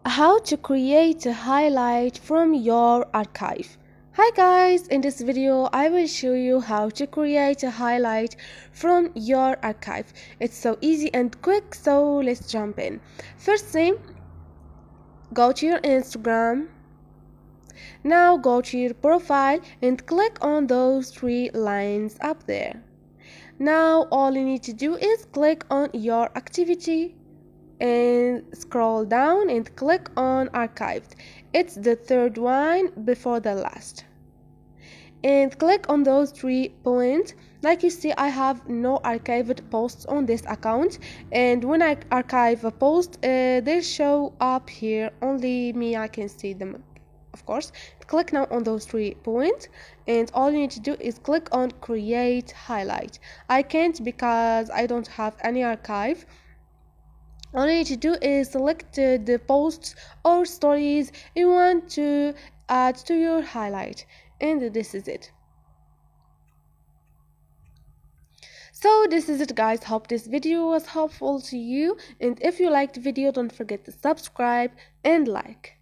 How to create a highlight from your archive. Hi guys, in this video I will show you how to create a highlight from your archive. It's so easy and quick, so let's jump in. First thing, go to your Instagram. Now go to your profile and click on those three lines up there. Now all you need to do is click on your activity and scroll down and click on archived. It's the third one before the last, and click on those 3 points. Like you see, I have no archived posts on this account, and when I archive a post, they show up here, only me I can see them, of course. Click now on those 3 points, and all you need to do is click on create highlight. I can't because I don't have any archive. All you need to do is select the posts or stories you want to add to your highlight, and this is it. So this is it guys, hope this video was helpful to you, and if you liked the video, don't forget to subscribe and like.